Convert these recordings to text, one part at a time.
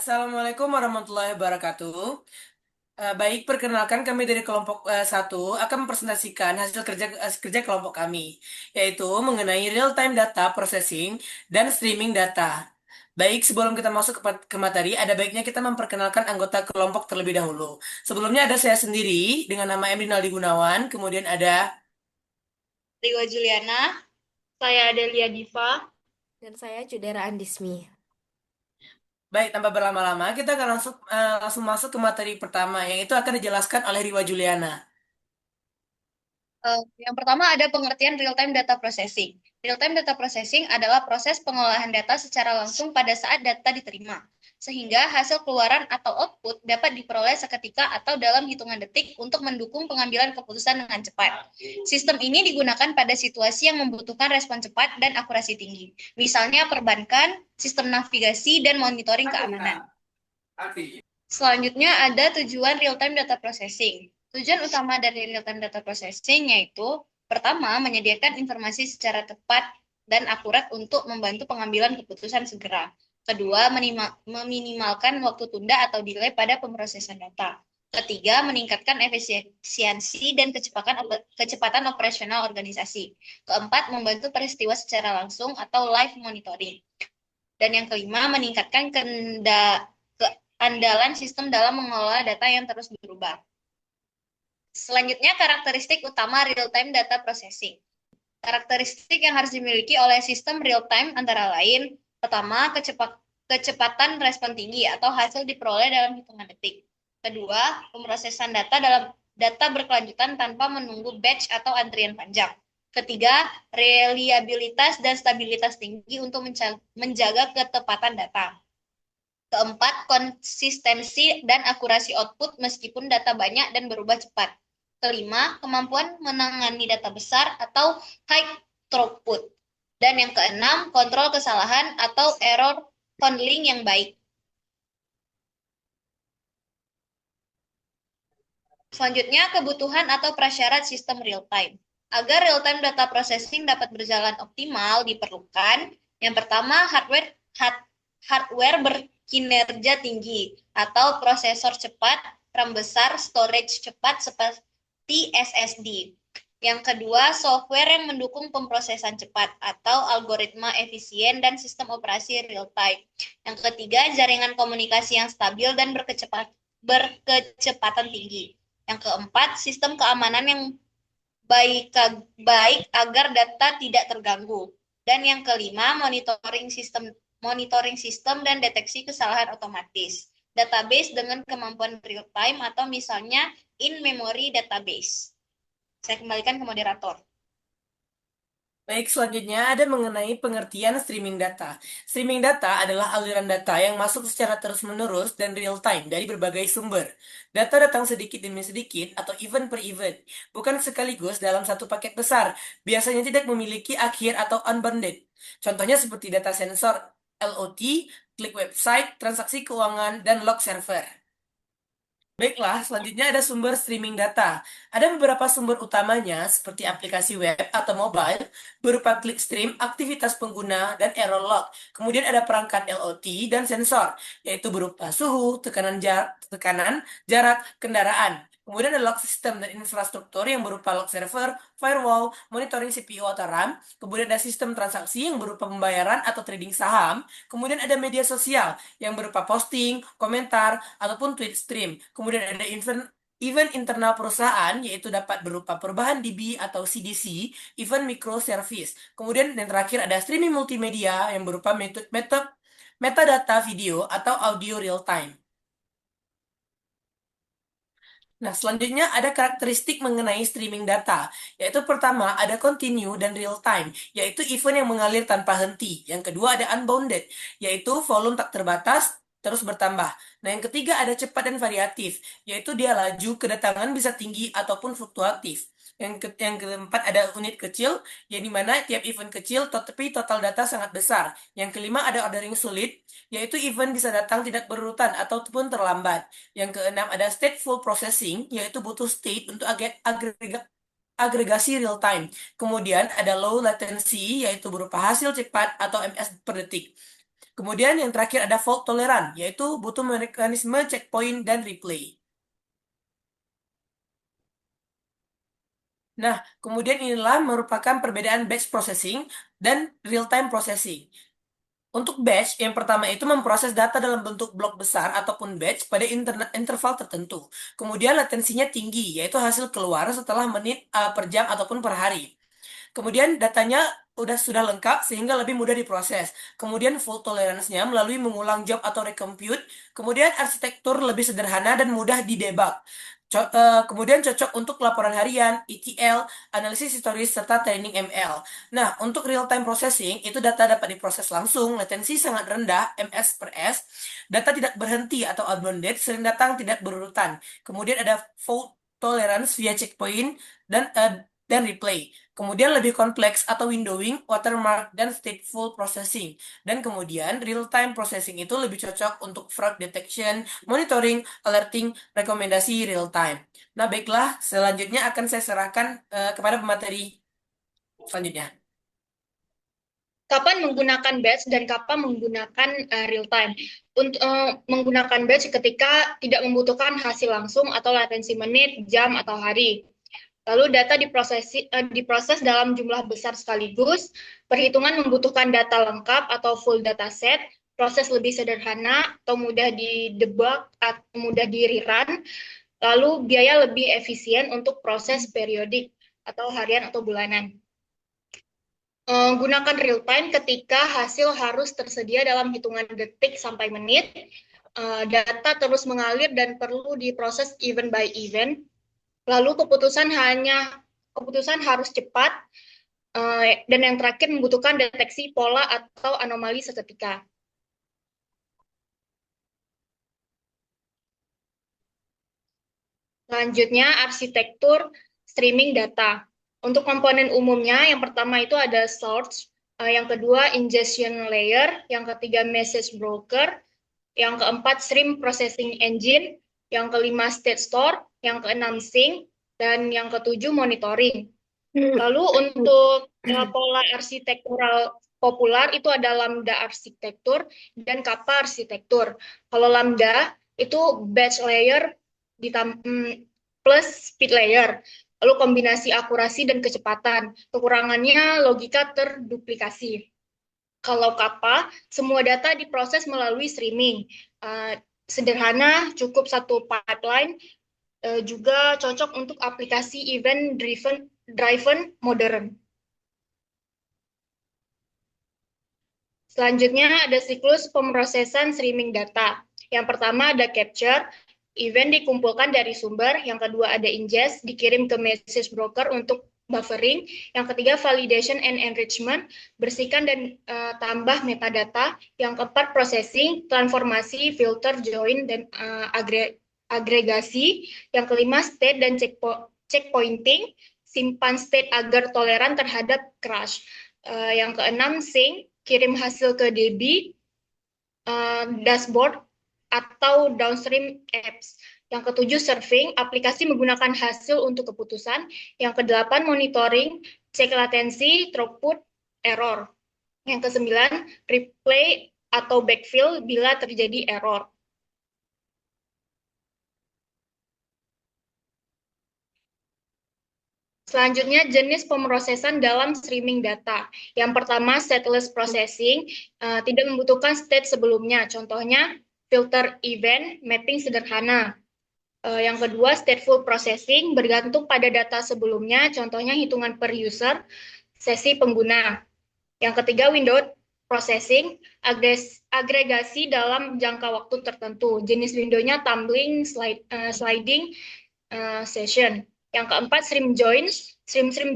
Assalamualaikum warahmatullahi wabarakatuh. Baik, perkenalkan kami dari kelompok 1 akan mempresentasikan hasil kerja kelompok kami, yaitu mengenai real-time data processing dan streaming data. Baik, sebelum kita masuk ke materi, ada baiknya kita memperkenalkan anggota kelompok terlebih dahulu. Sebelumnya ada saya sendiri dengan nama Emrinaldi Gunawan, kemudian ada. Rio Juliana, saya Adelia Diva. Dan saya Judera Andismi. Baik, tanpa berlama-lama, kita akan langsung masuk ke materi pertama, yaitu akan dijelaskan oleh Riwa Juliana. Yang pertama ada pengertian real-time data processing. Real-time data processing adalah proses pengolahan data secara langsung pada saat data diterima, sehingga hasil keluaran atau output dapat diperoleh seketika atau dalam hitungan detik untuk mendukung pengambilan keputusan dengan cepat. Sistem ini digunakan pada situasi yang membutuhkan respon cepat dan akurasi tinggi, misalnya perbankan, sistem navigasi, dan monitoring keamanan. Selanjutnya ada tujuan real-time data processing. Tujuan utama dari real-time data processing yaitu pertama, menyediakan informasi secara tepat dan akurat untuk membantu pengambilan keputusan segera. Kedua, meminimalkan waktu tunda atau delay pada pemrosesan data. Ketiga, meningkatkan efisiensi dan kecepatan operasional organisasi. Keempat, membantu peristiwa secara langsung atau live monitoring. Dan yang kelima, meningkatkan keandalan sistem dalam mengelola data yang terus berubah. Selanjutnya, karakteristik utama real-time data processing. Karakteristik yang harus dimiliki oleh sistem real-time antara lain, pertama, kecepatan respon tinggi atau hasil diperoleh dalam hitungan detik. Kedua, pemrosesan data dalam data berkelanjutan tanpa menunggu batch atau antrian panjang. Ketiga, reliabilitas dan stabilitas tinggi untuk menjaga ketepatan data. Keempat, konsistensi dan akurasi output meskipun data banyak dan berubah cepat. Kelima, kemampuan menangani data besar atau high throughput. Dan yang keenam, kontrol kesalahan atau error handling yang baik. Selanjutnya, kebutuhan atau prasyarat sistem real-time. Agar real-time data processing dapat berjalan optimal, diperlukan yang pertama, hardware berkinerja tinggi atau prosesor cepat, RAM besar, storage cepat seperti SSD. Yang kedua, software yang mendukung pemrosesan cepat atau algoritma efisien dan sistem operasi real-time. Yang ketiga, jaringan komunikasi yang stabil dan berkecepatan tinggi. Yang keempat, sistem keamanan yang baik agar data tidak terganggu. Dan yang kelima, monitoring sistem dan deteksi kesalahan otomatis. Database dengan kemampuan real time atau misalnya in-memory database. Saya kembalikan ke moderator. Baik, selanjutnya ada mengenai pengertian streaming data. Streaming data adalah aliran data yang masuk secara terus-menerus dan real-time dari berbagai sumber. Data datang sedikit demi sedikit atau event per event, bukan sekaligus dalam satu paket besar. Biasanya tidak memiliki akhir atau unbounded. Contohnya seperti data sensor, LOT, klik website, transaksi keuangan, dan log server. Baiklah, selanjutnya ada sumber streaming data. Ada beberapa sumber utamanya seperti aplikasi web atau mobile berupa klik stream, aktivitas pengguna, dan error log. Kemudian ada perangkat LOT dan sensor, yaitu berupa suhu, tekanan, jarak, kendaraan. Kemudian ada log system dan infrastruktur yang berupa log server, firewall, monitoring CPU atau RAM. Kemudian ada sistem transaksi yang berupa pembayaran atau trading saham. Kemudian ada media sosial yang berupa posting, komentar, ataupun tweet stream. Kemudian ada event internal perusahaan, yaitu dapat berupa perubahan DB atau CDC, event microservice. Kemudian yang terakhir ada streaming multimedia yang berupa metadata video atau audio real time. Nah, selanjutnya ada karakteristik mengenai streaming data, yaitu pertama ada continue dan real time, yaitu event yang mengalir tanpa henti. Yang kedua ada unbounded, yaitu volume tak terbatas terus bertambah. Nah, yang ketiga ada cepat dan variatif, yaitu dia laju kedatangan bisa tinggi ataupun fluktuatif. Yang keempat ada unit kecil, yang dimana tiap event kecil tapi total data sangat besar. Yang kelima ada ordering sulit, yaitu event bisa datang tidak berurutan ataupun terlambat. Yang keenam ada stateful processing, yaitu butuh state untuk agregasi real time. Kemudian ada low latency, yaitu berupa hasil cepat atau MS per detik. Kemudian yang terakhir ada fault tolerant, yaitu butuh mekanisme checkpoint dan replay. Nah, kemudian inilah merupakan perbedaan batch processing dan real-time processing. Untuk batch, yang pertama itu memproses data dalam bentuk blok besar ataupun batch pada interval tertentu. Kemudian latensinya tinggi, yaitu hasil keluar setelah menit per jam ataupun per hari. Kemudian datanya sudah lengkap sehingga lebih mudah diproses. Kemudian fault tolerance-nya melalui mengulang job atau recompute. Kemudian arsitektur lebih sederhana dan mudah didebug. Kemudian cocok untuk laporan harian, ETL, analisis historis, serta training ML. Nah, untuk real-time processing, itu data dapat diproses langsung, latensi sangat rendah, ms per s, data tidak berhenti atau unbounded, sering datang tidak berurutan. Kemudian ada fault tolerance via checkpoint dan replay. Kemudian lebih kompleks atau windowing, watermark, dan stateful processing. Dan kemudian real-time processing itu lebih cocok untuk fraud detection, monitoring, alerting, rekomendasi real-time. Nah, baiklah, selanjutnya akan saya serahkan kepada pemateri selanjutnya. Kapan menggunakan batch dan kapan menggunakan real time. Untuk menggunakan batch ketika tidak membutuhkan hasil langsung atau latensi menit, jam, atau hari. Lalu data diproses dalam jumlah besar sekaligus, perhitungan membutuhkan data lengkap atau full dataset, proses lebih sederhana atau mudah didebug atau mudah di-rerun, lalu biaya lebih efisien untuk proses periodik atau harian atau bulanan. Gunakan real time ketika hasil harus tersedia dalam hitungan detik sampai menit, data terus mengalir dan perlu diproses event by event. Lalu keputusan harus cepat, dan yang terakhir membutuhkan deteksi pola atau anomali seketika. Selanjutnya, arsitektur streaming data. Untuk komponen umumnya, yang pertama itu ada source, yang kedua ingestion layer, yang ketiga message broker, yang keempat stream processing engine, yang kelima state store, yang keenam sync, dan yang ketujuh monitoring. Lalu untuk pola arsitektural populer itu ada lambda arsitektur dan kappa arsitektur. Kalau lambda itu batch layer plus speed layer. Lalu kombinasi akurasi dan kecepatan. Kekurangannya logika terduplikasi. Kalau kappa, semua data diproses melalui streaming. Sederhana, cukup satu pipeline, juga cocok untuk aplikasi event driven modern. Selanjutnya ada siklus pemrosesan streaming data. Yang pertama ada capture, event dikumpulkan dari sumber. Yang kedua ada ingest, dikirim ke message broker untuk buffering. Yang ketiga validation and enrichment, bersihkan dan tambah metadata. Yang keempat processing, transformasi, filter, join, dan agregasi. Yang kelima state dan checkpointing, simpan state agar toleran terhadap crash. Yang keenam sync, kirim hasil ke DB, dashboard, atau downstream apps. Yang ketujuh serving, aplikasi menggunakan hasil untuk keputusan. Yang kedelapan monitoring, cek latensi, throughput, error. Yang kesembilan replay atau backfill bila terjadi error. Selanjutnya, jenis pemrosesan dalam streaming data. Yang pertama, stateless processing, tidak membutuhkan state sebelumnya. Contohnya, filter event, mapping sederhana. Yang kedua, stateful processing, bergantung pada data sebelumnya. Contohnya, hitungan per user, sesi pengguna. Yang ketiga, window processing, agregasi dalam jangka waktu tertentu. Jenis windownya tumbling, sliding, session. Yang keempat, stream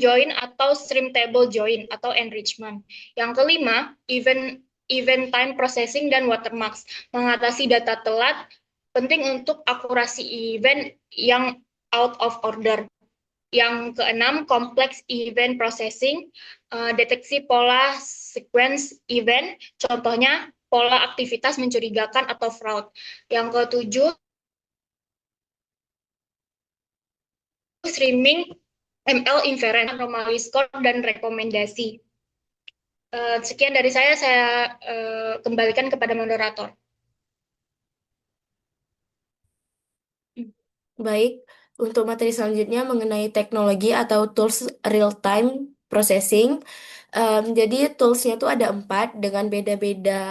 join atau stream table join atau enrichment. Yang kelima, event time processing dan watermarks, mengatasi data telat, penting untuk akurasi event yang out of order. Yang keenam, complex event processing, deteksi pola sequence event, contohnya pola aktivitas mencurigakan atau fraud. Yang ketujuh, streaming ML inference, anomaly score, dan rekomendasi. Sekian dari saya kembalikan kepada moderator. Baik, untuk materi selanjutnya mengenai teknologi atau tools real-time processing. Jadi toolsnya itu ada 4 dengan beda-beda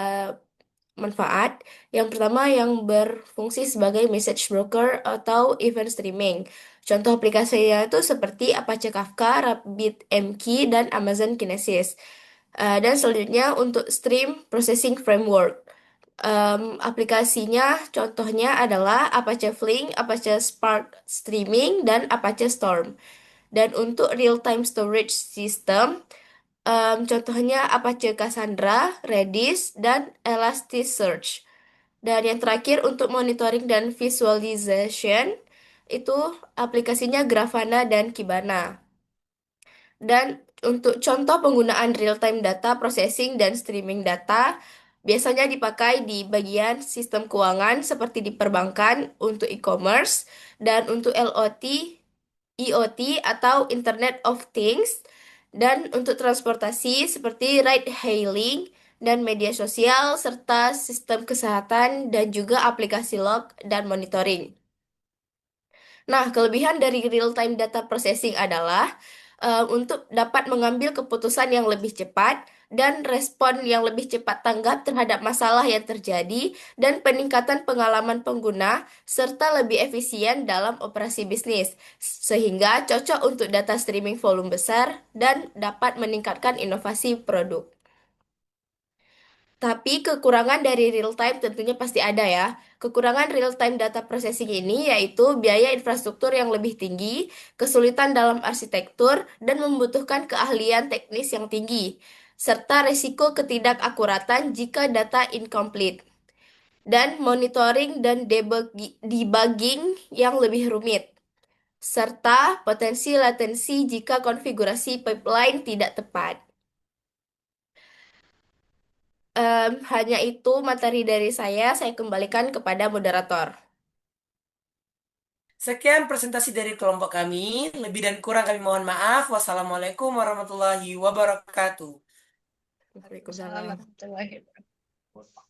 manfaat. Yang pertama yang berfungsi sebagai message broker atau event streaming. Contoh aplikasinya itu seperti Apache Kafka, RabbitMQ, dan Amazon Kinesis. Dan selanjutnya untuk stream processing framework. Aplikasinya contohnya adalah Apache Flink, Apache Spark Streaming, dan Apache Storm. Dan untuk real-time storage system, contohnya Apache Cassandra, Redis, dan Elasticsearch. Dan yang terakhir untuk monitoring dan visualization, itu aplikasinya Grafana dan Kibana. Dan untuk contoh penggunaan real-time data processing dan streaming data, biasanya dipakai di bagian sistem keuangan seperti di perbankan untuk e-commerce dan untuk LOT, IoT atau Internet of Things, dan untuk transportasi seperti ride hailing dan media sosial serta sistem kesehatan dan juga aplikasi log dan monitoring. Nah, kelebihan dari real-time data processing adalah untuk dapat mengambil keputusan yang lebih cepat dan respon yang lebih cepat tanggap terhadap masalah yang terjadi dan peningkatan pengalaman pengguna serta lebih efisien dalam operasi bisnis, sehingga cocok untuk data streaming volume besar dan dapat meningkatkan inovasi produk. Tapi kekurangan dari real time tentunya pasti ada ya. Kekurangan real time data processing ini yaitu biaya infrastruktur yang lebih tinggi, kesulitan dalam arsitektur, dan membutuhkan keahlian teknis yang tinggi, serta risiko ketidakakuratan jika data incomplete, dan monitoring dan debugging yang lebih rumit, serta potensi latensi jika konfigurasi pipeline tidak tepat. Hanya itu materi dari saya kembalikan kepada moderator. Sekian presentasi dari kelompok kami. Lebih dan kurang kami mohon maaf. Wassalamualaikum warahmatullahi wabarakatuh. Waalaikumsalam Waalaikumsalam. warahmatullahi wabarakatuh.